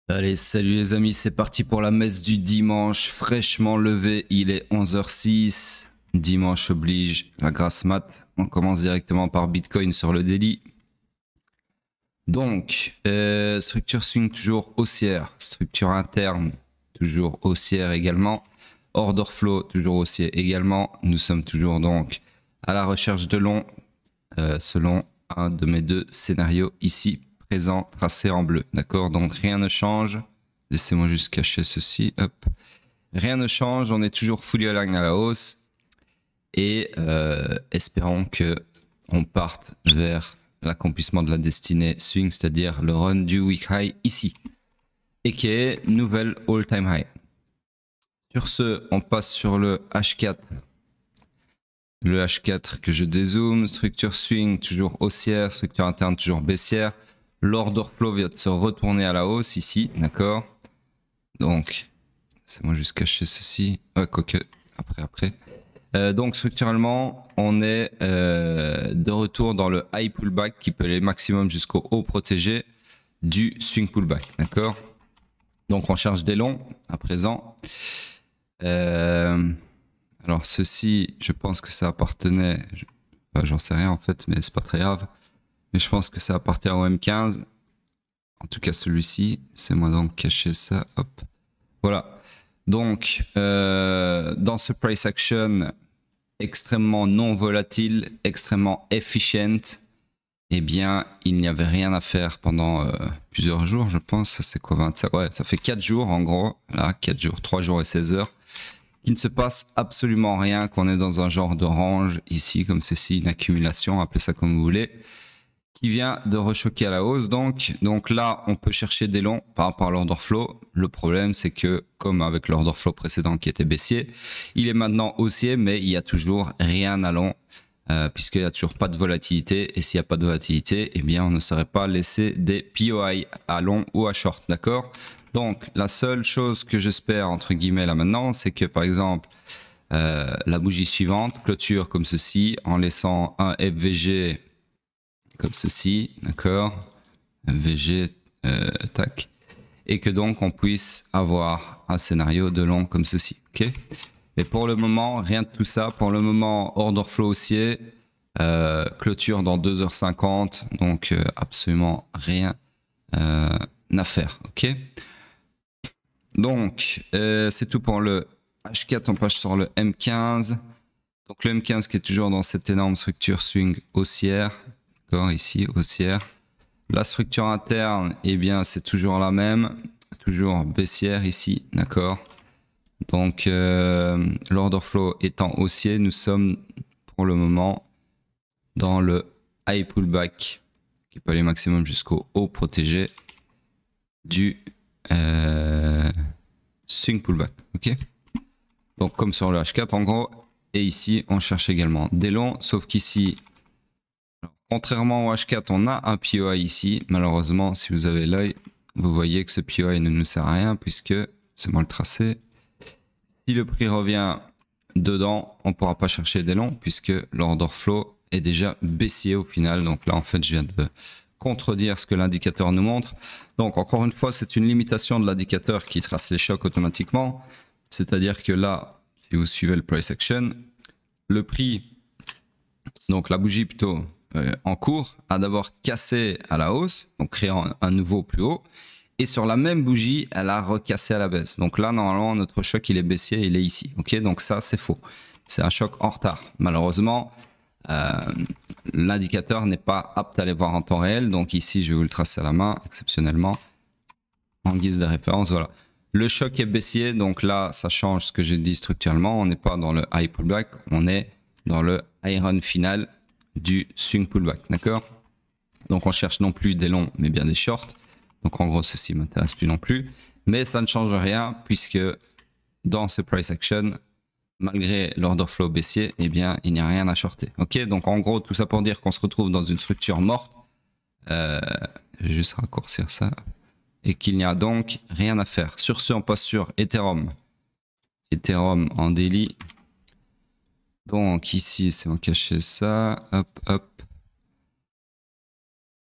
Allez, salut les amis, c'est parti pour la messe du dimanche, fraîchement levé, il est 11h06, dimanche oblige, la grasse mat. On commence directement par Bitcoin sur le daily. Donc, structure swing toujours haussière, structure interne toujours haussière également, order flow toujours haussier également. Nous sommes toujours donc à la recherche de long selon un de mes deux scénarios ici présent tracé en bleu. D'accord, donc rien ne change. Laissez-moi juste cacher ceci. Hop. Rien ne change, on est toujours fully aligned à la hausse et espérons que on parte vers l'accomplissement de la destinée swing, c'est-à-dire le run du week high ici, et qui est nouvelle all-time high. Sur ce, on passe sur le H4. Le H4 que je dézoome, structure swing toujours haussière, structure interne toujours baissière. L'order flow vient de se retourner à la hausse ici, d'accord. Donc, c'est moi juste cacher ceci. Ouais, quoique, après. Donc, structurellement, on est de retour dans le high pullback qui peut aller maximum jusqu'au haut protégé du swing pullback, d'accord. Donc, on cherche des longs à présent. Alors, ceci, je pense que ça appartenait... j'en sais rien en fait, mais c'est pas très grave. Mais je pense que ça appartient au M15. En tout cas, celui-ci. C'est moi donc cacher ça. Hop. Voilà. Donc, dans ce price action extrêmement non volatile, extrêmement efficient, eh bien, il n'y avait rien à faire pendant plusieurs jours, je pense. C'est quoi, 25? Ouais, ça fait 4 jours en gros. Là, 4 jours, 3 jours et 16 heures. Il ne se passe absolument rien, qu'on est dans un genre de range ici, comme ceci, une accumulation, appelez ça comme vous voulez, qui vient de rechoquer à la hausse. Donc là, on peut chercher des longs par rapport à l'order flow. Le problème, c'est que, comme avec l'order flow précédent qui était baissier, il est maintenant haussier, mais il n'y a toujours rien à long, puisqu'il n'y a toujours pas de volatilité. Et s'il n'y a pas de volatilité, eh bien, on ne saurait pas laisser des POI à long ou à short, d'accord? Donc, la seule chose que j'espère, entre guillemets, là maintenant, c'est que, par exemple, la bougie suivante clôture comme ceci, en laissant un FVG comme ceci, d'accord, VG, tac, et que donc on puisse avoir un scénario de long comme ceci, ok. Et pour le moment, rien de tout ça. Pour le moment, order flow haussier, clôture dans 2h50, donc absolument rien à faire, ok. Donc, c'est tout pour le H4, on passe sur le M15. Donc le M15 qui est toujours dans cette énorme structure swing haussière, ici, haussière. La structure interne, eh bien, c'est toujours la même, toujours baissière ici, d'accord. Donc, l'order flow étant haussier, nous sommes pour le moment dans le high pullback qui peut aller maximum jusqu'au haut protégé du swing pullback, ok. Donc, comme sur le H4 en gros, et ici, on cherche également des longs, sauf qu'ici, contrairement au H4, on a un POI ici. Malheureusement, si vous avez l'œil, vous voyez que ce POI ne nous sert à rien puisque, c'est moi le tracé, si le prix revient dedans, on ne pourra pas chercher des longs puisque l'order flow est déjà baissier au final. Donc là, en fait, je viens de contredire ce que l'indicateur nous montre. Donc, encore une fois, c'est une limitation de l'indicateur qui trace les chocs automatiquement. C'est-à-dire que là, si vous suivez le price action, le prix, donc la bougie plutôt, en cours a d'abord cassé à la hausse, donc créant un nouveau plus haut, et sur la même bougie, elle a recassé à la baisse. Donc là, normalement, notre choc, il est baissier, il est ici. Ok, donc ça, c'est faux. C'est un choc en retard. Malheureusement, l'indicateur n'est pas apte à les voir en temps réel. Donc ici, je vais vous le tracer à la main, exceptionnellement, en guise de référence. Voilà. Le choc est baissier, donc là, ça change ce que j'ai dit structurellement. On n'est pas dans le high pullback, on est dans le high run final du swing pullback, d'accord. Donc on cherche non plus des longs mais bien des shorts, donc en gros ceci m'intéresse plus non plus, mais ça ne change rien puisque dans ce price action, malgré l'order flow baissier, eh bien il n'y a rien à shorter, ok. Donc en gros tout ça pour dire qu'on se retrouve dans une structure morte, je vais juste raccourcir ça, et qu'il n'y a donc rien à faire. Sur ce, on passe sur Ethereum en daily. Donc ici, c'est en cacher ça. Hop, hop.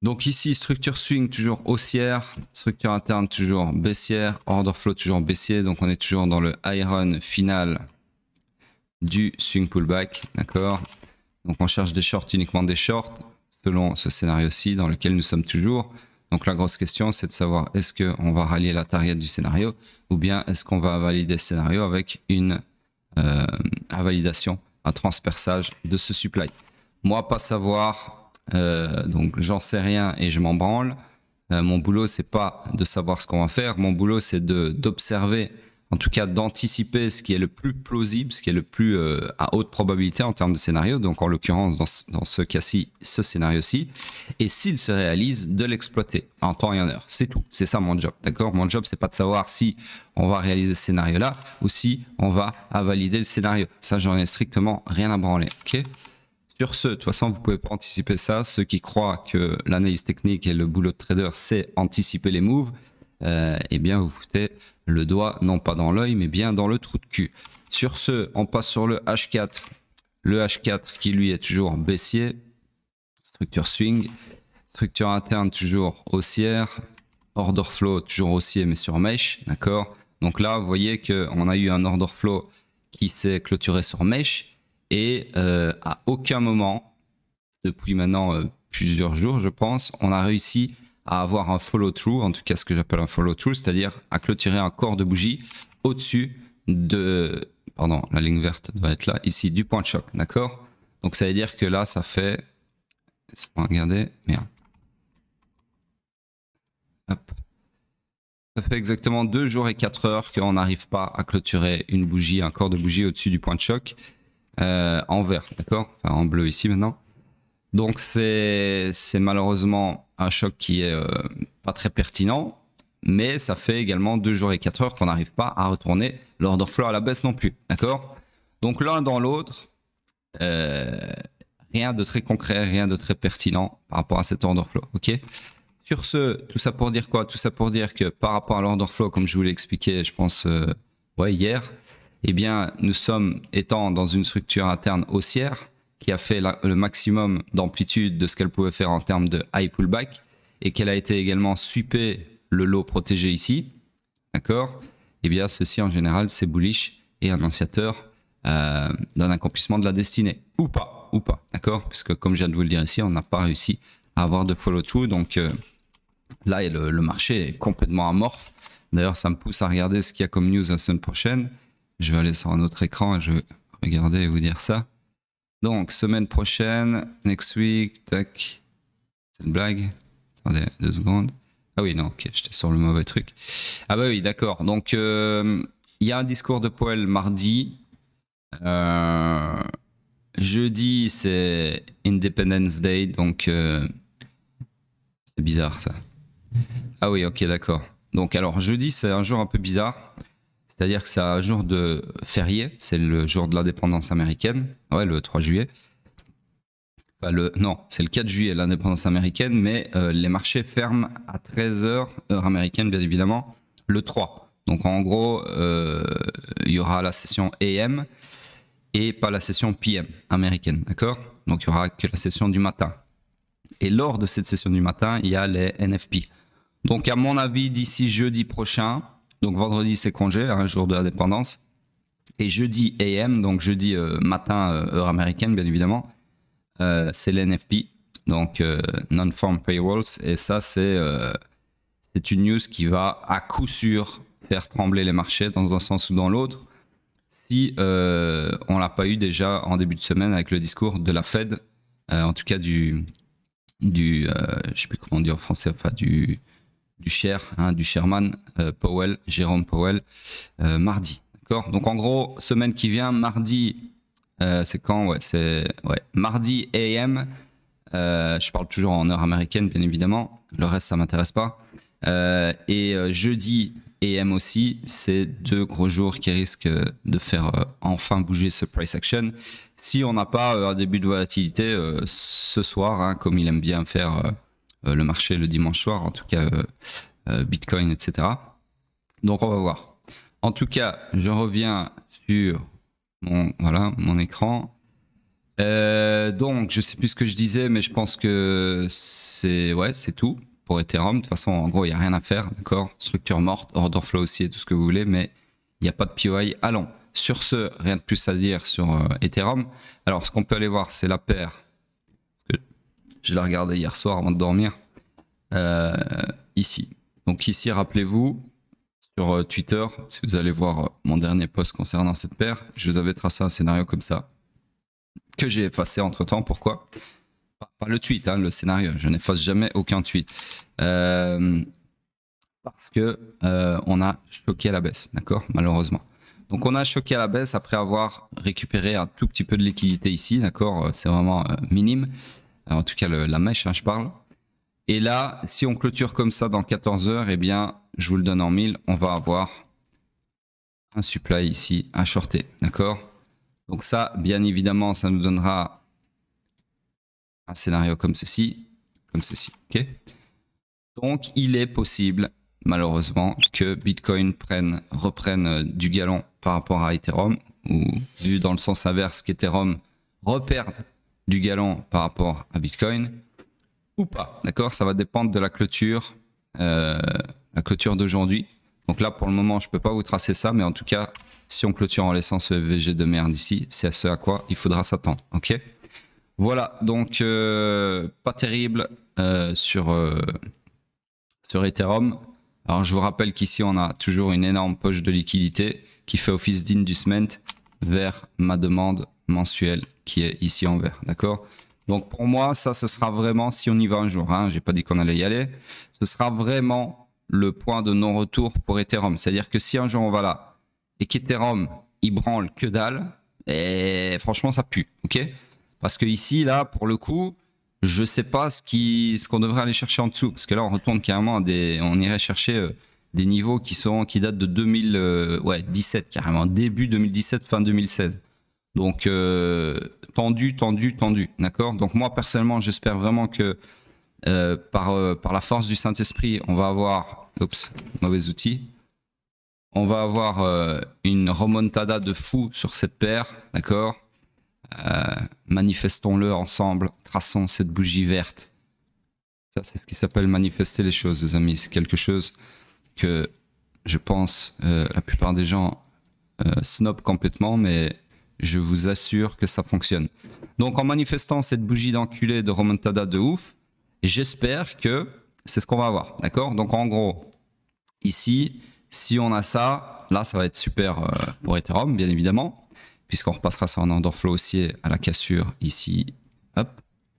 Donc ici, structure swing toujours haussière, structure interne toujours baissière, order flow toujours baissier. Donc on est toujours dans le high run final du swing pullback, d'accord. Donc on cherche des shorts, uniquement des shorts, selon ce scénario-ci dans lequel nous sommes toujours. Donc la grosse question, c'est de savoir est-ce qu'on va rallier la target du scénario ou bien est-ce qu'on va valider le scénario avec une invalidation, un transperçage de ce supply. Moi, pas savoir, donc j'en sais rien et je m'en branle. Mon boulot, c'est pas de savoir ce qu'on va faire. Mon boulot, c'est d'observer, en tout cas d'anticiper ce qui est le plus plausible, ce qui est le plus à haute probabilité en termes de scénario. Donc en l'occurrence, dans ce cas-ci, ce scénario-ci. Et s'il se réalise, de l'exploiter en temps et en heure. C'est tout. C'est ça mon job. D'accord? Mon job, c'est pas de savoir si on va réaliser ce scénario-là ou si on va valider le scénario. Ça, j'en ai strictement rien à branler. Ok? Sur ce, de toute façon, vous pouvez pas anticiper ça. Ceux qui croient que l'analyse technique et le boulot de trader, c'est anticiper les moves, eh bien, vous foutez le doigt, non pas dans l'œil, mais bien dans le trou de cul. Sur ce, on passe sur le H4. Le H4 qui, lui, est toujours baissier. Structure swing. Structure interne, toujours haussière. Order flow, toujours haussier, mais sur mesh. D'accord? Donc là, vous voyez qu'on a eu un order flow qui s'est clôturé sur mesh. Et à aucun moment, depuis maintenant plusieurs jours, je pense, on a réussi à avoir un follow-through, en tout cas ce que j'appelle un follow-through, c'est-à-dire à clôturer un corps de bougie au-dessus de... Pardon, la ligne verte doit être là, ici, du point de choc, d'accord? Donc ça veut dire que là, ça fait... Regardez, merde. Hop. Ça fait exactement 2 jours et 4 heures qu'on n'arrive pas à clôturer une bougie, un corps de bougie au-dessus du point de choc. En vert, d'accord, enfin en bleu ici maintenant. Donc c'est malheureusement un choc qui est pas très pertinent, mais ça fait également 2 jours et 4 heures qu'on n'arrive pas à retourner l'order flow à la baisse non plus, d'accord. Donc l'un dans l'autre, rien de très concret, rien de très pertinent par rapport à cet order flow, ok. Sur ce, tout ça pour dire quoi? Tout ça pour dire que par rapport à l'order flow, comme je vous l'ai expliqué, je pense hier, eh bien, nous sommes étant dans une structure interne haussière qui a fait le maximum d'amplitude de ce qu'elle pouvait faire en termes de high pullback et qu'elle a été également sweepé le lot protégé ici, d'accord? Eh bien, ceci en général, c'est bullish et annonciateur d'un accomplissement de la destinée. Ou pas, d'accord? Puisque comme je viens de vous le dire ici, on n'a pas réussi à avoir de follow-through. Donc là, le marché est complètement amorphe. D'ailleurs, ça me pousse à regarder ce qu'il y a comme news la semaine prochaine. Je vais aller sur un autre écran et je vais regarder et vous dire ça. Donc, semaine prochaine, next week, tac. C'est une blague. Attendez 2 secondes. Ah oui, non, ok, j'étais sur le mauvais truc. Ah bah oui, d'accord. Donc, il y a un discours de Powell mardi. Jeudi, c'est Independence Day, donc c'est bizarre ça. Ah oui, ok, d'accord. Donc, alors, jeudi, c'est un jour un peu bizarre. C'est-à-dire que c'est un jour de férié, c'est le jour de l'indépendance américaine, ouais, le 3 juillet. Enfin, non, c'est le 4 juillet, l'indépendance américaine, mais les marchés ferment à 13 h, heure américaine bien évidemment, le 3. Donc en gros, il y aura la session AM et pas la session PM américaine, d'accord? Donc il y aura que la session du matin. Et lors de cette session du matin, il y a les NFP. Donc à mon avis, d'ici jeudi prochain, donc vendredi c'est congé, un jour de l'indépendance, et jeudi AM, donc jeudi matin heure américaine bien évidemment, c'est l'NFP, donc non-farm payrolls, et ça c'est une news qui va à coup sûr faire trembler les marchés dans un sens ou dans l'autre, si on l'a pas eu déjà en début de semaine avec le discours de la Fed, en tout cas je sais plus comment on dit en français, enfin du chair, hein, du chairman Powell, Jérôme Powell, mardi. D'accord. Donc en gros, semaine qui vient, mardi, c'est quand? Ouais, c'est mardi AM. Je parle toujours en heure américaine, bien évidemment. Le reste, ça m'intéresse pas. Et jeudi AM aussi, c'est 2 gros jours qui risquent de faire enfin bouger ce price action. Si on n'a pas un début de volatilité ce soir, hein, comme il aime bien faire le marché le dimanche soir, en tout cas Bitcoin, etc. Donc on va voir. En tout cas, je reviens sur mon écran. Donc, je sais plus ce que je disais, mais je pense que c'est tout pour Ethereum. De toute façon, en gros, il n'y a rien à faire, d'accord? Structure morte, order flow aussi et tout ce que vous voulez, mais il n'y a pas de POI. Allons. Sur ce, rien de plus à dire sur Ethereum. Alors, ce qu'on peut aller voir, c'est la paire. Parce que je l'ai regardé hier soir avant de dormir. Ici. Donc ici, rappelez-vous, sur Twitter, si vous allez voir mon dernier post concernant cette paire, je vous avais tracé un scénario comme ça, que j'ai effacé entre-temps. Pourquoi? Pas le tweet, hein, le scénario. Je n'efface jamais aucun tweet. Parce que on a choqué à la baisse, d'accord? Malheureusement. Donc on a choqué à la baisse après avoir récupéré un tout petit peu de liquidité ici, d'accord? C'est vraiment minime. En tout cas, la mèche, hein, je parle. Et là, si on clôture comme ça dans 14 heures, eh bien, je vous le donne en 1000, on va avoir un supply ici à shorter, d'accord? Donc ça, bien évidemment, ça nous donnera un scénario comme ceci, ok? Donc, il est possible, malheureusement, que Bitcoin reprenne du galon par rapport à Ethereum, ou vu dans le sens inverse qu'Ethereum reperde du galon par rapport à Bitcoin, ou pas, d'accord? Ça va dépendre de la clôture d'aujourd'hui. Donc là, pour le moment, je peux pas vous tracer ça, mais en tout cas, si on clôture en laissant ce FVG de merde ici, c'est à ce à quoi il faudra s'attendre, ok? Voilà, donc pas terrible sur Ethereum. Alors je vous rappelle qu'ici, on a toujours une énorme poche de liquidité qui fait office d'inducement vers ma demande mensuelle qui est ici en vert, d'accord? Donc pour moi, ça, ce sera vraiment, si on y va un jour, hein, j'ai pas dit qu'on allait y aller, ce sera vraiment le point de non-retour pour Ethereum. C'est-à-dire que si un jour on va là et qu'Ethereum, il branle que dalle, et franchement, ça pue, ok? Parce que ici, là, pour le coup, je sais pas ce qu'on devrait aller chercher en dessous. Parce que là, on retourne carrément on irait chercher des niveaux qui datent de 2017, carrément, début 2017, fin 2016. Donc, tendu, d'accord? Donc moi, personnellement, j'espère vraiment que par la force du Saint-Esprit, on va avoir... Oups, mauvais outil. On va avoir une remontada de fou sur cette paire, d'accord? Manifestons-le ensemble, traçons cette bougie verte. Ça, c'est ce qui s'appelle manifester les choses, les amis. C'est quelque chose que je pense la plupart des gens snobent complètement, mais je vous assure que ça fonctionne. Donc en manifestant cette bougie d'enculé de remontada de ouf, j'espère que c'est ce qu'on va avoir, d'accord? Donc en gros, ici, si on a ça, là ça va être super pour Ethereum, bien évidemment, puisqu'on repassera sur un order flow haussier à la cassure ici, hop,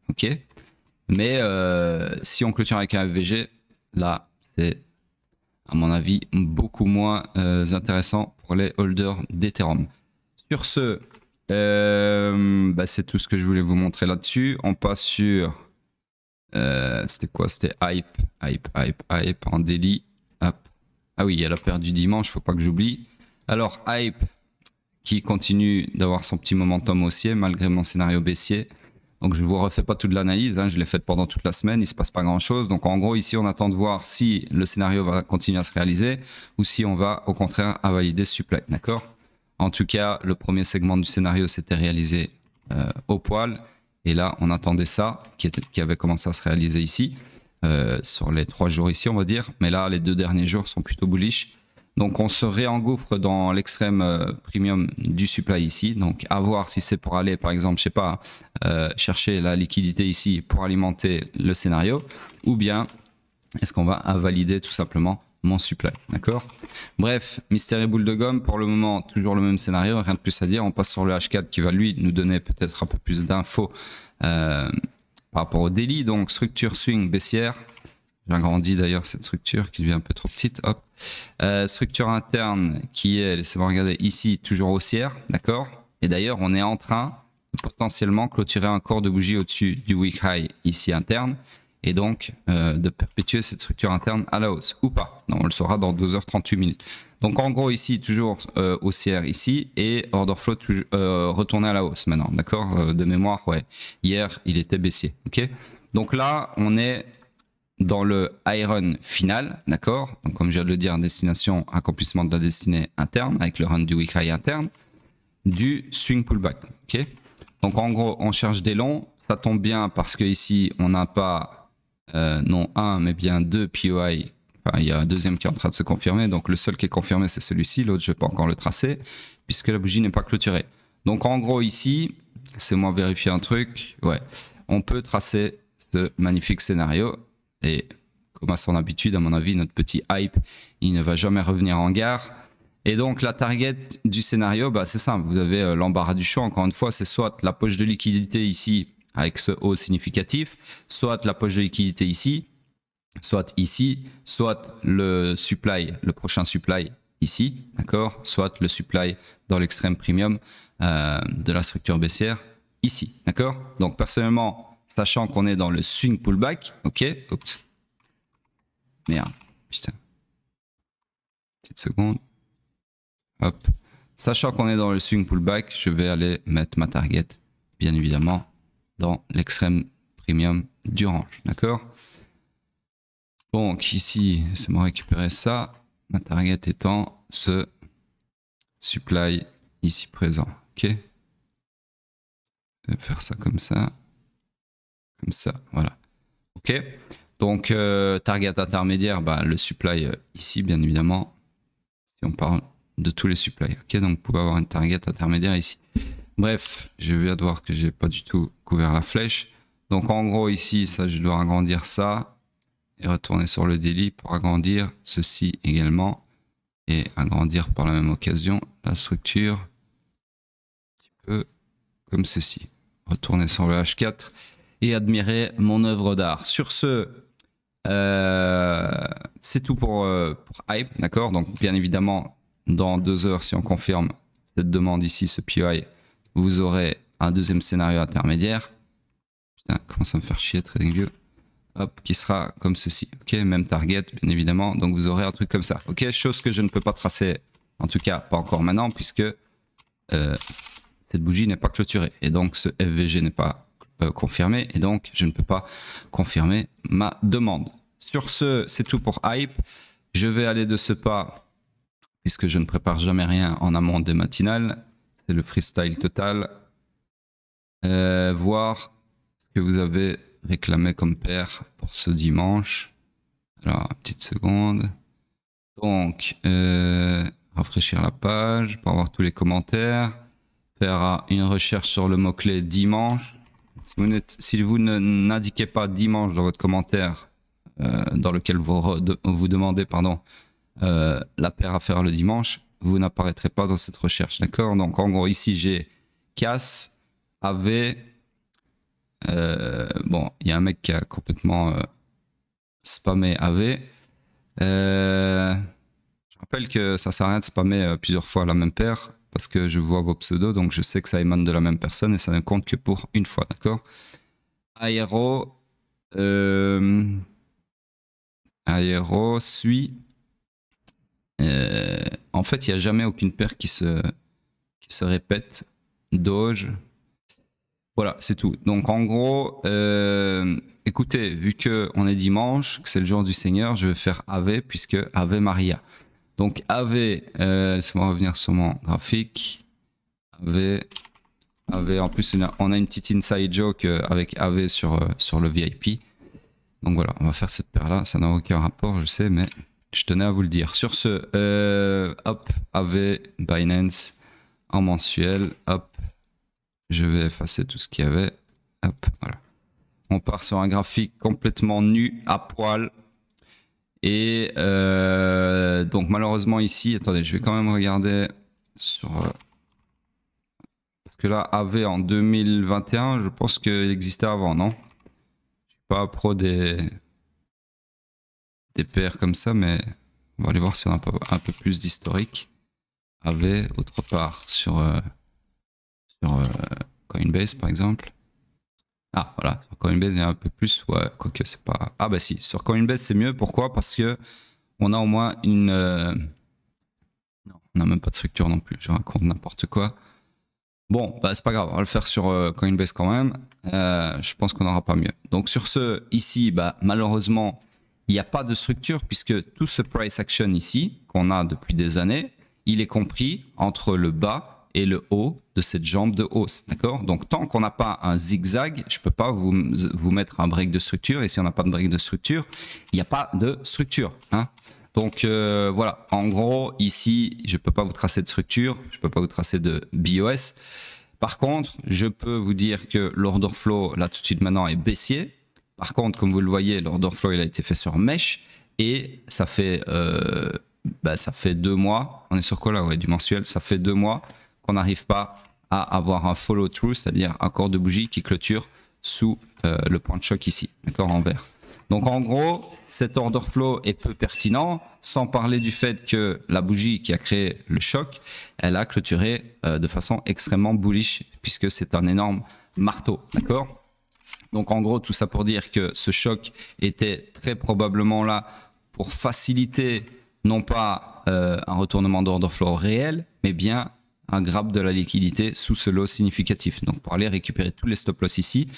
ok. Mais si on clôture avec un FVG, là c'est à mon avis beaucoup moins intéressant pour les holders d'Ethereum. Sur ce, c'est tout ce que je voulais vous montrer là-dessus. On passe sur... c'était quoi? C'était Hype en daily. Hop. Ah oui, il y a la paire du dimanche, faut pas que j'oublie. Alors, Hype qui continue d'avoir son petit momentum haussier malgré mon scénario baissier. Donc je ne vous refais pas toute l'analyse, hein, je l'ai faite pendant toute la semaine, il ne se passe pas grand-chose. Donc en gros, ici, on attend de voir si le scénario va continuer à se réaliser ou si on va au contraire à valider ce supply, d'accord? En tout cas, le premier segment du scénario s'était réalisé au poil. Et là, on attendait ça, qui avait commencé à se réaliser ici, sur les 3 jours ici, on va dire. Mais là, les 2 derniers jours sont plutôt bullish. Donc, on se réengouffre dans l'extrême premium du supply ici. Donc, à voir si c'est pour aller, par exemple, je sais pas, chercher la liquidité ici pour alimenter le scénario. Ou bien, est-ce qu'on va valider tout simplement mon supply, d'accord? Bref, Mystery Boule de Gomme, pour le moment, toujours le même scénario, rien de plus à dire. On passe sur le H4 qui va lui nous donner peut-être un peu plus d'infos par rapport au daily. Donc, structure swing baissière. J'agrandis d'ailleurs cette structure qui devient un peu trop petite. Hop. Structure interne qui est, laissez-moi regarder ici, toujours haussière, d'accord? Et d'ailleurs, on est en train de potentiellement clôturer un corps de bougie au-dessus du week high ici interne. Et donc de perpétuer cette structure interne à la hausse ou pas. Non, on le saura dans 2h38 minutes. Donc en gros ici toujours haussière ici et order flow retourné à la hausse maintenant, d'accord? De mémoire, ouais. Hier il était baissier, ok? Donc là on est dans le high run final, d'accord? Donc comme je viens de le dire, destination accomplissement de la destinée interne avec le run du week high interne, du swing pullback, ok? Donc en gros, on cherche des longs. Ça tombe bien parce que ici, on n'a pas non un, mais bien deux POI. Enfin, il y a un deuxième qui est en train de se confirmer. Donc le seul qui est confirmé, c'est celui-ci. L'autre, je ne vais pas encore le tracer puisque la bougie n'est pas clôturée. Donc en gros ici, laissez-moi vérifier un truc. Ouais, on peut tracer ce magnifique scénario. Et comme à son habitude, à mon avis, notre petit hype, il ne va jamais revenir en gare. Et donc la target du scénario, bah, c'est simple, vous avez l'embarras du choix, encore une fois, c'est soit la poche de liquidité ici, avec ce haut significatif, soit la poche de liquidité ici, soit le supply, le prochain supply ici, d'accord, soit le supply dans l'extrême premium de la structure baissière ici, d'accord. Donc personnellement, sachant qu'on est dans le swing pullback, ok, oups, merde, putain, petite seconde. Hop. Sachant qu'on est dans le swing pullback, je vais aller mettre ma target, bien évidemment, dans l'extrême premium du range. D'accord? Donc ici, c'est moi récupérer ça. Ma target étant ce supply ici présent. Ok? Je vais faire ça comme ça. Comme ça, voilà. Ok? Donc, target intermédiaire, bah, le supply ici, bien évidemment. Si on parle de tous les supplies. Ok, donc vous pouvez avoir une target intermédiaire ici. Bref, je viens de voir que j'ai pas du tout couvert la flèche. Donc en gros ici, ça, je dois agrandir ça et retourner sur le daily pour agrandir ceci également et agrandir par la même occasion la structure un petit peu comme ceci. Retourner sur le H4 et admirer mon œuvre d'art. Sur ce, c'est tout pour Hype, d'accord. Donc bien évidemment, dans 2 heures, si on confirme cette demande ici, ce POI, vous aurez un deuxième scénario intermédiaire. Putain, comment ça me faire chier, TradingView. Hop, qui sera comme ceci. Ok, même target, bien évidemment. Donc vous aurez un truc comme ça. Ok, chose que je ne peux pas tracer, en tout cas pas encore maintenant, puisque cette bougie n'est pas clôturée. Et donc ce FVG n'est pas confirmé. Et donc je ne peux pas confirmer ma demande. Sur ce, c'est tout pour Hype. Je vais aller de ce pas, puisque je ne prépare jamais rien en amont des matinales. C'est le freestyle total. Voir ce que vous avez réclamé comme paire pour ce dimanche. Alors, une petite seconde. Donc, rafraîchir la page pour avoir tous les commentaires. Faire une recherche sur le mot-clé dimanche. Si vous n'indiquez pas dimanche dans votre commentaire, dans lequel vous demandez, pardon, la paire à faire le dimanche, vous n'apparaîtrez pas dans cette recherche, d'accord. Donc en gros ici j'ai CAS, AV, bon il y a un mec qui a complètement spammé AV. Je rappelle que ça sert à rien de spammer plusieurs fois la même paire parce que je vois vos pseudos, donc je sais que ça émane de la même personne et ça ne compte que pour une fois, d'accord. Aéro, Aéro suit. En fait, il n'y a jamais aucune paire qui se répète. Doge. Voilà, c'est tout. Donc en gros, écoutez, vu qu'on est dimanche, que c'est le jour du Seigneur, je vais faire Ave puisque Ave Maria. Donc Ave, laissez-moi revenir sur mon graphique. Ave, en plus on a une petite inside joke avec Ave sur le VIP. Donc voilà, on va faire cette paire-là. Ça n'a aucun rapport, je sais, mais je tenais à vous le dire. Sur ce, hop, AV, Binance, en mensuel, hop, je vais effacer tout ce qu'il y avait. Hop, voilà. On part sur un graphique complètement nu, à poil. Et donc malheureusement ici, attendez, je vais quand même regarder sur... parce que là, AV en 2021, je pense qu'il existait avant, non? Je suis pas pro des paires comme ça, mais on va aller voir si on a un peu plus d'historique. AV, autre part, sur Coinbase par exemple. Ah voilà, sur Coinbase il y a un peu plus, ouais, quoique c'est pas... Ah bah si, sur Coinbase c'est mieux, pourquoi? Parce que on a au moins une... Non, on n'a même pas de structure non plus, je raconte n'importe quoi. Bon, bah c'est pas grave, on va le faire sur Coinbase quand même. Je pense qu'on n'aura pas mieux. Donc sur ce, ici, bah malheureusement, il n'y a pas de structure puisque tout ce price action ici, qu'on a depuis des années, il est compris entre le bas et le haut de cette jambe de hausse, d'accord? Donc tant qu'on n'a pas un zigzag, je peux pas vous mettre un break de structure, et si on n'a pas de break de structure, il n'y a pas de structure, hein? Donc voilà, en gros ici je peux pas vous tracer de structure, je peux pas vous tracer de BOS. Par contre, je peux vous dire que l'order flow là tout de suite maintenant est baissier. Par contre, comme vous le voyez, l'order flow il a été fait sur mesh, et ça fait 2 mois, on est sur quoi là? Ouais, du mensuel, ça fait 2 mois qu'on n'arrive pas à avoir un follow through, c'est-à-dire un corps de bougie qui clôture sous le point de choc ici, d'accord, en vert. Donc en gros, cet order flow est peu pertinent, sans parler du fait que la bougie qui a créé le choc, elle a clôturé de façon extrêmement bullish, puisque c'est un énorme marteau, d'accord? Donc en gros, tout ça pour dire que ce choc était très probablement là pour faciliter non pas un retournement d'order flow réel, mais bien un grab de la liquidité sous ce lot significatif. Donc pour aller récupérer tous les stop loss ici,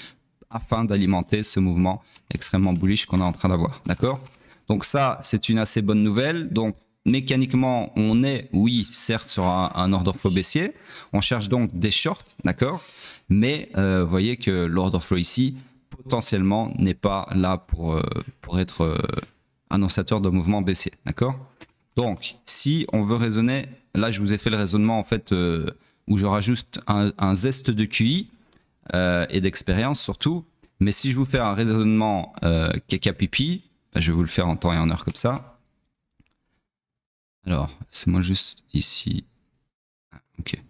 afin d'alimenter ce mouvement extrêmement bullish qu'on est en train d'avoir, d'accord? Donc ça, c'est une assez bonne nouvelle. Donc mécaniquement, on est, oui, certes sur un order flow baissier. On cherche donc des shorts, d'accord? Mais vous voyez que l'order flow ici, potentiellement, n'est pas là pour être annonciateur de mouvement baissier, d'accord? Donc, si on veut raisonner, là, je vous ai fait le raisonnement, en fait, où je rajoute un zeste de QI, et d'expérience surtout. Mais si je vous fais un raisonnement KKPP, je vais vous le faire en temps et en heure comme ça. Alors, c'est moi juste ici. Ok.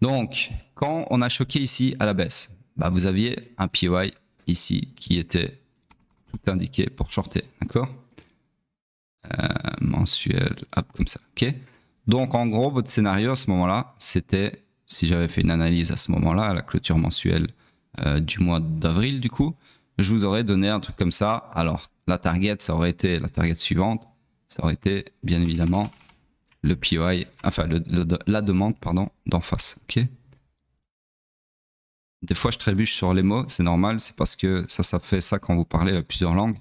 Donc, quand on a choqué ici à la baisse, vous aviez un PY ici qui était tout indiqué pour shorter, d'accord? Mensuel, hop, comme ça, ok? Donc, en gros, votre scénario à ce moment-là, c'était, si j'avais fait une analyse à ce moment-là, à la clôture mensuelle du mois d'avril, du coup, je vous aurais donné un truc comme ça. Alors, la target, ça aurait été la target suivante, ça aurait été bien évidemment le POI, enfin la demande, pardon, d'en face. Ok. Des fois, je trébuche sur les mots, c'est normal, c'est parce que ça fait ça quand vous parlez plusieurs langues.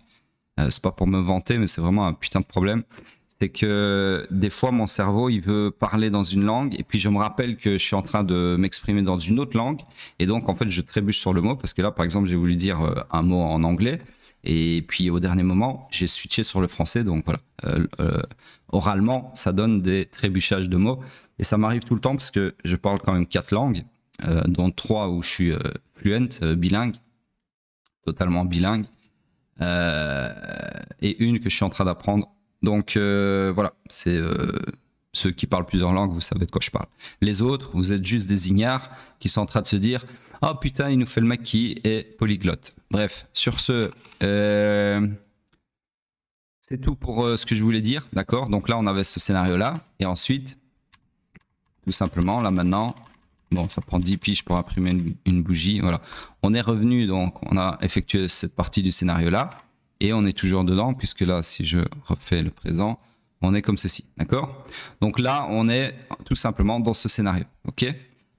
C'est pas pour me vanter, mais c'est vraiment un putain de problème. C'est que des fois, mon cerveau, il veut parler dans une langue, et puis je me rappelle que je suis en train de m'exprimer dans une autre langue, et donc en fait, je trébuche sur le mot, parce que là, par exemple, j'ai voulu dire un mot en anglais, et puis au dernier moment, j'ai switché sur le français, donc voilà. Oralement, ça donne des trébuchages de mots, et ça m'arrive tout le temps, parce que je parle quand même 4 langues, dont 3 où je suis fluent, bilingue, totalement bilingue, et une que je suis en train d'apprendre. Donc voilà, c'est ceux qui parlent plusieurs langues, vous savez de quoi je parle. Les autres, vous êtes juste des ignares qui sont en train de se dire « Oh putain, il nous fait le mec qui est polyglotte ». Bref, sur ce, c'est tout pour ce que je voulais dire, d'accord? Donc là, on avait ce scénario-là, et ensuite, tout simplement, là maintenant, bon, ça prend 10 piges pour imprimer une bougie, voilà. On est revenu, donc on a effectué cette partie du scénario-là, et on est toujours dedans, puisque là, si je refais le présent, on est comme ceci, d'accord? Donc là, on est tout simplement dans ce scénario, ok?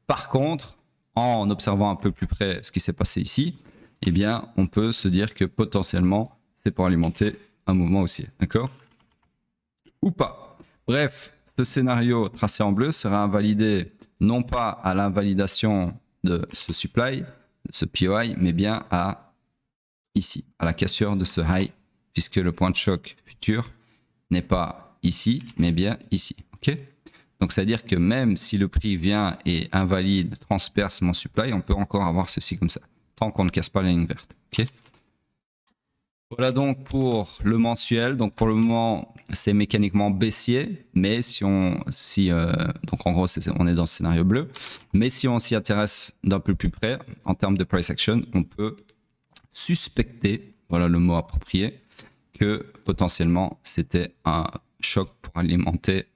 Par contre, en observant un peu plus près ce qui s'est passé ici, eh bien, on peut se dire que potentiellement, c'est pour alimenter un mouvement haussier, d'accord? Ou pas. Bref, ce scénario tracé en bleu sera invalidé non pas à l'invalidation de ce supply, de ce POI, mais bien à ici, à la cassure de ce high, puisque le point de choc futur n'est pas ici, mais bien ici. Ok? Donc, c'est-à-dire que même si le prix vient et invalide, transperce mon supply, on peut encore avoir ceci comme ça, tant qu'on ne casse pas la ligne verte. Ok? Voilà donc pour le mensuel. Donc pour le moment, c'est mécaniquement baissier, mais donc en gros, on est dans le scénario bleu. Mais si on s'y intéresse d'un peu plus près, en termes de price action, on peut suspecter, voilà le mot approprié, que potentiellement c'était un choc pour alimenter,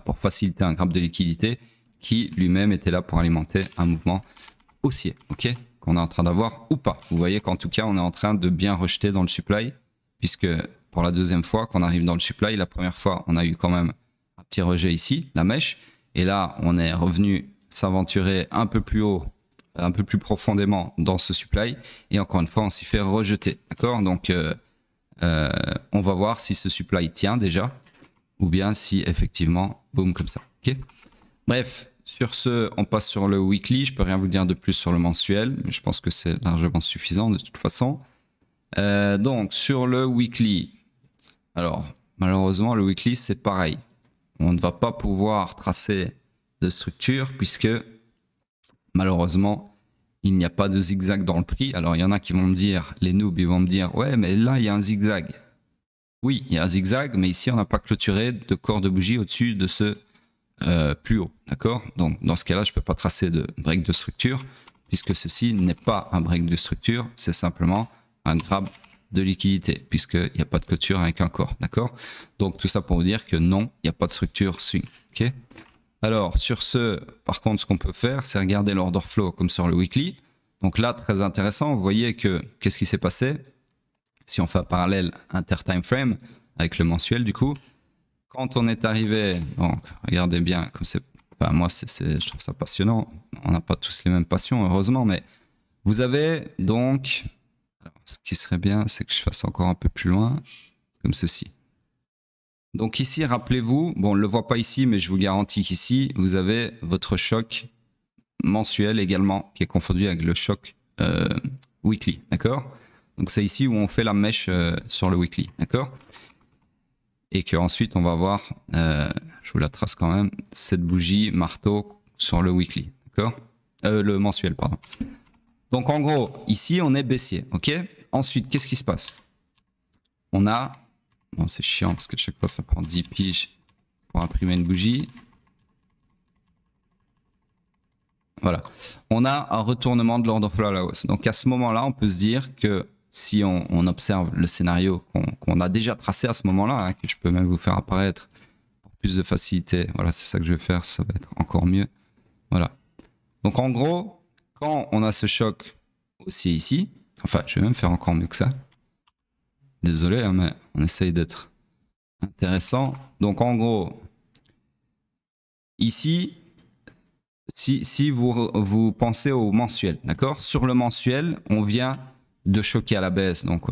pour faciliter un graphe de liquidité qui lui-même était là pour alimenter un mouvement haussier, ok, qu'on est en train d'avoir ou pas. Vous voyez qu'en tout cas, on est en train de bien rejeter dans le supply, puisque pour la deuxième fois qu'on arrive dans le supply, la première fois, on a eu quand même un petit rejet ici, la mèche, et là, on est revenu s'aventurer un peu plus haut, un peu plus profondément dans ce supply, et encore une fois, on s'y fait rejeter, d'accord? Donc, on va voir si ce supply tient déjà, ou bien si effectivement, boum, comme ça, ok? Bref, Sur ce, on passe sur le weekly. Je peux rien vous dire de plus sur le mensuel, mais je pense que c'est largement suffisant de toute façon. Donc, sur le weekly, alors malheureusement, le weekly, c'est pareil. On ne va pas pouvoir tracer de structure puisque malheureusement, il n'y a pas de zigzag dans le prix. Alors, il y en a qui vont me dire, les noobs, ils vont me dire, ouais, mais là, il y a un zigzag. Oui, il y a un zigzag, mais ici, on n'a pas clôturé de corps de bougie au-dessus de ce plus haut, d'accord? Donc dans ce cas-là, je ne peux pas tracer de break de structure puisque ceci n'est pas un break de structure, c'est simplement un grab de liquidité puisqu'il n'y a pas de clôture avec un corps, d'accord? Donc tout ça pour vous dire que non, il n'y a pas de structure swing, ok? Alors sur ce, par contre, ce qu'on peut faire, c'est regarder l'order flow comme sur le weekly. Donc là, très intéressant, vous voyez que qu'est-ce qui s'est passé? Si on fait un parallèle inter-time frame avec le mensuel du coup, quand on est arrivé, donc regardez bien, comme c'est, enfin, moi je trouve ça passionnant. On n'a pas tous les mêmes passions heureusement, mais vous avez donc, alors, ce qui serait bien, c'est que je fasse encore un peu plus loin, comme ceci. Donc ici, rappelez-vous, bon, on ne le voit pas ici, mais je vous garantis qu'ici, vous avez votre choc mensuel également, qui est confondu avec le choc weekly, d'accord? Donc c'est ici où on fait la mèche sur le weekly, d'accord? Et qu'ensuite on va voir, je vous la trace quand même, cette bougie marteau sur le weekly, d'accord? Le mensuel, pardon. Donc en gros, ici on est baissier, ok? Ensuite, qu'est-ce qui se passe? On a, bon c'est chiant parce que chaque fois ça prend 10 piges pour imprimer une bougie. Voilà, on a un retournement de l'order flow à la hausse. Donc à ce moment-là, on peut se dire que si on observe le scénario qu'on a déjà tracé à ce moment-là, hein, que je peux même vous faire apparaître pour plus de facilité. Voilà, c'est ça que je vais faire, ça va être encore mieux. Voilà. Donc en gros, quand on a ce choc aussi ici, enfin, je vais même faire encore mieux que ça. Désolé, hein, mais on essaye d'être intéressant. Donc en gros, ici, si vous pensez au mensuel, d'accord? Sur le mensuel, on vient de choquer à la baisse, donc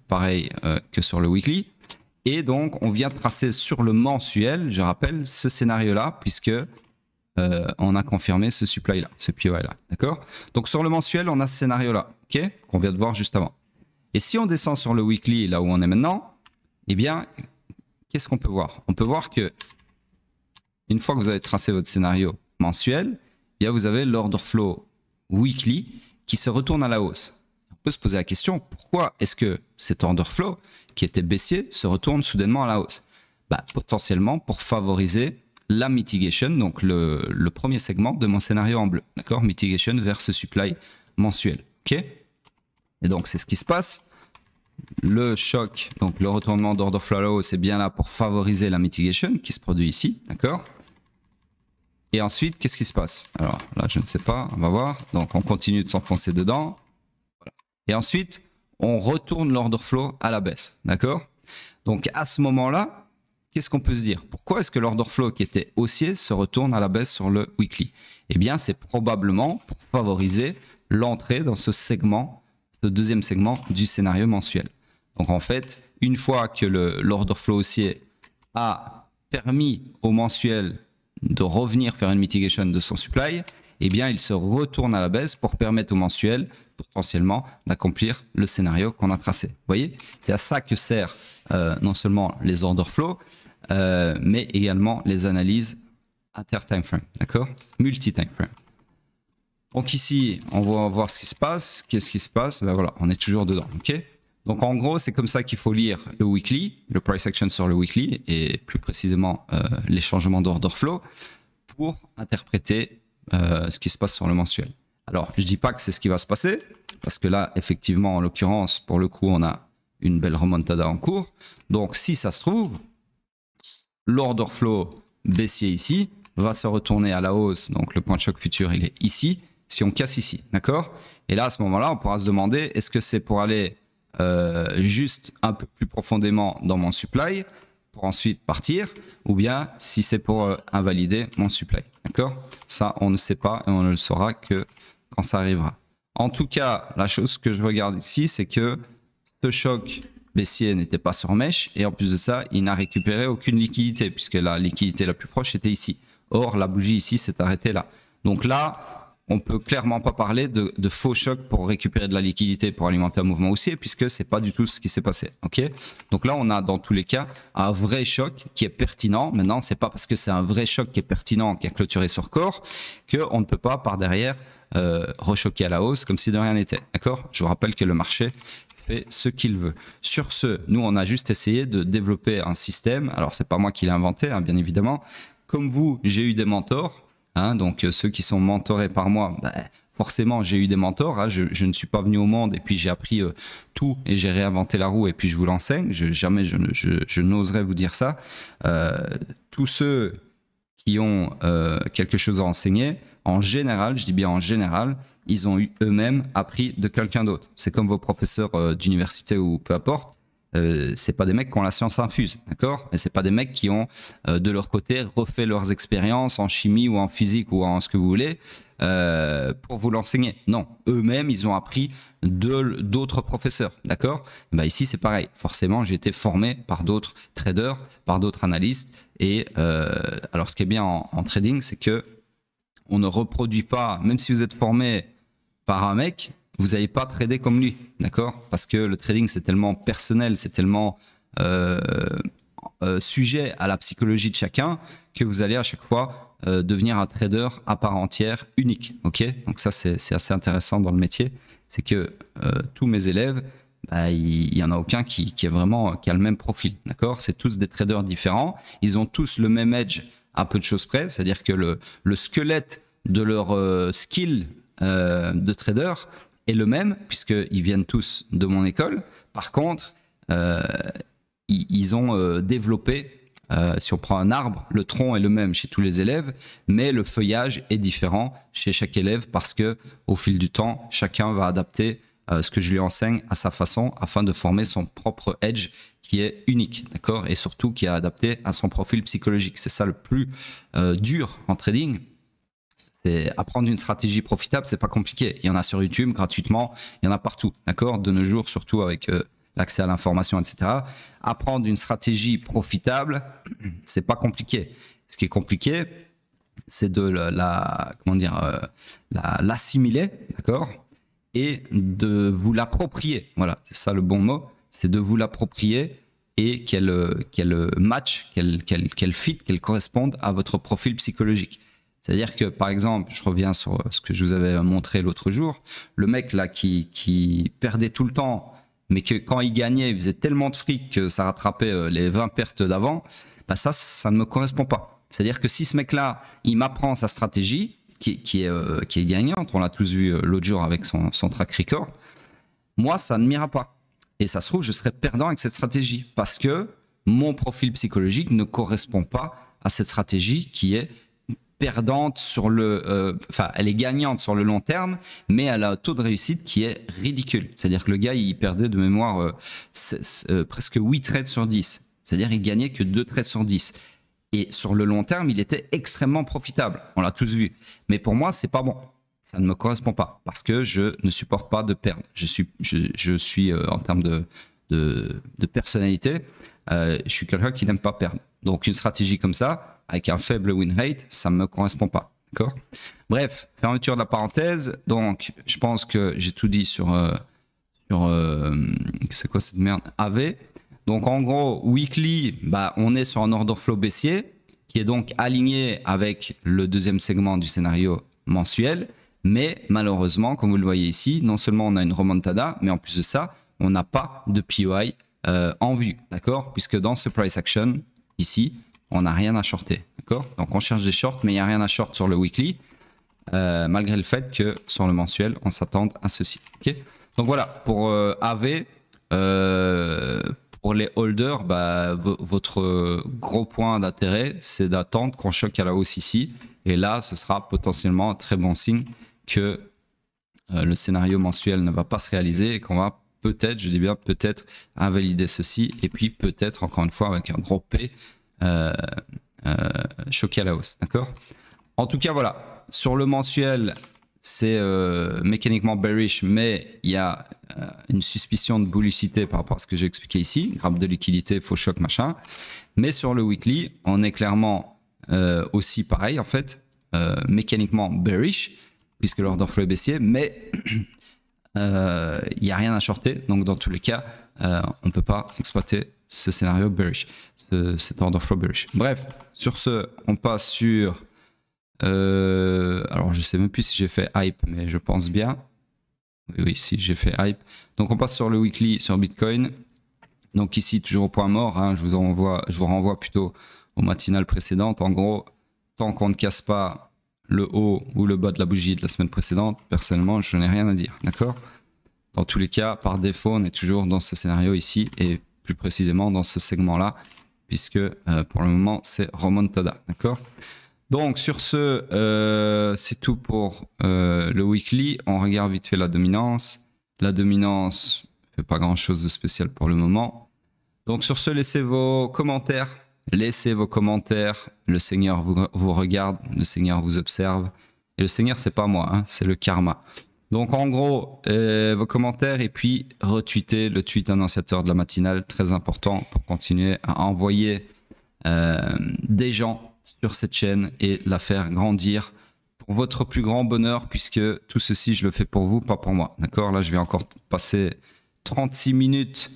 pareil que sur le weekly. Et donc, on vient tracer sur le mensuel, je rappelle, ce scénario-là, puisque on a confirmé ce supply-là, ce POI-là, d'accord? Donc, sur le mensuel, on a ce scénario-là, ok? Qu'on vient de voir juste avant. Et si on descend sur le weekly, là où on est maintenant, eh bien, qu'est-ce qu'on peut voir? On peut voir que, une fois que vous avez tracé votre scénario mensuel, eh bien, vous avez l'order flow weekly qui se retourne à la hausse. On peut se poser la question, pourquoi est-ce que cet order flow qui était baissier se retourne soudainement à la hausse? Bah, potentiellement pour favoriser la mitigation, donc le premier segment de mon scénario en bleu, d'accord? Mitigation vers ce supply mensuel, ok? Et donc c'est ce qui se passe. Le choc, donc le retournement d'order flow à la hausse est bien là pour favoriser la mitigation qui se produit ici, d'accord? Et ensuite, qu'est-ce qui se passe? Alors là, je ne sais pas, on va voir. Donc on continue de s'enfoncer dedans. Voilà. Et ensuite, on retourne l'order flow à la baisse, d'accord? Donc à ce moment-là, qu'est-ce qu'on peut se dire? Pourquoi est-ce que l'order flow qui était haussier se retourne à la baisse sur le weekly? Eh bien, c'est probablement pour favoriser l'entrée dans ce segment, ce deuxième segment du scénario mensuel. Donc en fait, une fois que l'order flow haussier a permis au mensuel de revenir faire une mitigation de son supply, eh bien, il se retourne à la baisse pour permettre au mensuel potentiellement d'accomplir le scénario qu'on a tracé. Vous voyez, c'est à ça que sert non seulement les order flow, mais également les analyses inter-time frame, d'accord? Multi-time frame. Donc ici, on va voir ce qui se passe. Qu'est-ce qui se passe? Ben voilà, on est toujours dedans, ok? Donc en gros, c'est comme ça qu'il faut lire le weekly, le price action sur le weekly, et plus précisément les changements d'order flow pour interpréter ce qui se passe sur le mensuel. Alors, je dis pas que c'est ce qui va se passer, parce que là, effectivement, en l'occurrence, pour le coup, on a une belle remontada en cours. Donc, si ça se trouve, l'order flow baissier ici va se retourner à la hausse. Donc, le point de choc futur, il est ici, si on casse ici, d'accord? Et là, à ce moment-là, on pourra se demander, est-ce que c'est pour aller juste un peu plus profondément dans mon supply, pour ensuite partir, ou bien si c'est pour invalider mon supply, d'accord? Ça, on ne sait pas et on ne le saura que quand ça arrivera. En tout cas, la chose que je regarde ici, c'est que ce choc baissier n'était pas sur mèche et en plus de ça, il n'a récupéré aucune liquidité puisque la liquidité la plus proche était ici. Or, la bougie ici s'est arrêtée là. Donc là, on peut clairement pas parler de faux choc pour récupérer de la liquidité pour alimenter un mouvement haussier, puisque c'est pas du tout ce qui s'est passé. Ok. Donc là, on a dans tous les cas un vrai choc qui est pertinent. Maintenant, c'est pas parce que c'est un vrai choc qui est pertinent, qui a clôturé sur corps, qu'on ne peut pas par derrière rechoquer à la hausse comme si de rien n'était. D'accord. Je vous rappelle que le marché fait ce qu'il veut. Sur ce, nous, on a juste essayé de développer un système. Alors, c'est pas moi qui l'ai inventé, hein, bien évidemment. Comme vous, j'ai eu des mentors. Hein, donc ceux qui sont mentorés par moi, forcément j'ai eu des mentors. Hein, je ne suis pas venu au monde et puis j'ai appris tout et j'ai réinventé la roue et puis je vous l'enseigne. Jamais je n'oserais vous dire ça. Tous ceux qui ont quelque chose à enseigner, en général, je dis bien en général, ils ont eu eux-mêmes appris de quelqu'un d'autre. C'est comme vos professeurs d'université ou peu importe. C'est pas des mecs qui ont la science infuse, d'accord? Et c'est pas des mecs qui ont de leur côté refait leurs expériences en chimie ou en physique ou en ce que vous voulez pour vous l'enseigner. Non, eux-mêmes ils ont appris d'autres professeurs, d'accord? Bah ici c'est pareil. Forcément j'ai été formé par d'autres traders, par d'autres analystes. Et alors ce qui est bien en trading, c'est que on ne reproduit pas, même si vous êtes formé par un mec, vous n'allez pas trader comme lui, d'accord? Parce que le trading, c'est tellement personnel, c'est tellement sujet à la psychologie de chacun que vous allez à chaque fois devenir un trader à part entière, unique, ok? Donc ça, c'est assez intéressant dans le métier. C'est que tous mes élèves, il n'y en a aucun qui a le même profil, d'accord? C'est tous des traders différents. Ils ont tous le même edge à peu de choses près, c'est-à-dire que le squelette de leur skill de trader est le même, puisqu'ils viennent tous de mon école. Par contre, ils ont développé, si on prend un arbre, le tronc est le même chez tous les élèves, mais le feuillage est différent chez chaque élève parce que au fil du temps, chacun va adapter ce que je lui enseigne à sa façon afin de former son propre edge qui est unique, d'accord, et surtout qui est adapté à son profil psychologique. C'est ça le plus dur en trading. C'est apprendre une stratégie profitable, c'est pas compliqué. Il y en a sur YouTube gratuitement, il y en a partout, d'accord. De nos jours, surtout avec l'accès à l'information, etc. Apprendre une stratégie profitable, c'est pas compliqué. Ce qui est compliqué, c'est de l'assimiler, d'accord, et de vous l'approprier. Voilà, c'est ça le bon mot, c'est de vous l'approprier et qu'elle match, qu'elle fit, qu'elle corresponde à votre profil psychologique. C'est-à-dire que, par exemple, je reviens sur ce que je vous avais montré l'autre jour, le mec là qui perdait tout le temps, mais que quand il gagnait, il faisait tellement de fric que ça rattrapait les 20 pertes d'avant, ça ne me correspond pas. C'est-à-dire que si ce mec-là, il m'apprend sa stratégie, qui est gagnante, on l'a tous vu l'autre jour avec son track record, moi, ça ne m'ira pas. Et ça se trouve, je serais perdant avec cette stratégie parce que mon profil psychologique ne correspond pas à cette stratégie qui est perdante elle est gagnante sur le long terme, mais elle a un taux de réussite qui est ridicule. C'est-à-dire que le gars, il perdait de mémoire presque 8 trades sur 10. C'est-à-dire il gagnait que 2 trades sur 10. Et sur le long terme, il était extrêmement profitable. On l'a tous vu. Mais pour moi, c'est pas bon. Ça ne me correspond pas parce que je ne supporte pas de perdre. Je suis en termes de personnalité, je suis quelqu'un qui n'aime pas perdre. Donc une stratégie comme ça, avec un faible win rate, ça ne me correspond pas. D'accord ? Bref, fermeture de la parenthèse. Donc, je pense que j'ai tout dit sur c'est quoi cette merde ? AV. Donc, en gros, weekly, on est sur un order flow baissier qui est donc aligné avec le deuxième segment du scénario mensuel. Mais malheureusement, comme vous le voyez ici, non seulement on a une remontada, mais en plus de ça, on n'a pas de POI en vue. D'accord ? Puisque dans ce price action, ici, on n'a rien à shorter, d'accord? Donc on cherche des shorts, mais il n'y a rien à short sur le weekly, malgré le fait que sur le mensuel, on s'attende à ceci. Okay, donc voilà, pour AV, pour les holders, votre gros point d'intérêt, c'est d'attendre qu'on choque à la hausse ici. Et là, ce sera potentiellement un très bon signe que le scénario mensuel ne va pas se réaliser et qu'on va peut-être, je dis bien peut-être, invalider ceci. Et puis peut-être, encore une fois, avec un gros P, choqué à la hausse, d'accord? En tout cas, voilà, sur le mensuel, c'est mécaniquement bearish, mais il y a une suspicion de bullicité par rapport à ce que j'ai expliqué ici, grappe de liquidité, faux choc, machin. Mais sur le weekly, on est clairement aussi pareil en fait, mécaniquement bearish, puisque l'order flow est baissier, mais il n'y a rien à shorter, donc dans tous les cas, on ne peut pas exploiter ce scénario bearish, cet order flow bearish. Bref, sur ce, on passe sur... alors je sais même plus si j'ai fait hype, mais je pense bien. Oui, si j'ai fait hype. Donc on passe sur le weekly sur Bitcoin. Donc ici, toujours au point mort, hein, je vous renvoie plutôt au matinal précédent. En gros, tant qu'on ne casse pas le haut ou le bas de la bougie de la semaine précédente, personnellement, je n'ai rien à dire, d'accord? Dans tous les cas, par défaut, on est toujours dans ce scénario ici, et plus précisément dans ce segment-là, puisque pour le moment, c'est remontada, d'accord? Donc sur ce, c'est tout pour le weekly. On regarde vite fait la dominance. La dominance ne fait pas grand-chose de spécial pour le moment. Donc sur ce, laissez vos commentaires. Laissez vos commentaires. Le Seigneur vous regarde, le Seigneur vous observe. Et le Seigneur, c'est pas moi, hein, c'est le karma. Donc en gros, vos commentaires et puis retweetez le tweet annonciateur de la matinale, très important pour continuer à envoyer des gens sur cette chaîne et la faire grandir pour votre plus grand bonheur, puisque tout ceci, je le fais pour vous, pas pour moi. D'accord? Là, je vais encore passer 36 minutes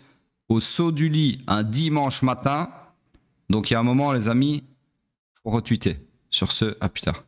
au saut du lit un dimanche matin. Donc, il y a un moment, les amis, il faut retweeter. Sur ce, à plus tard.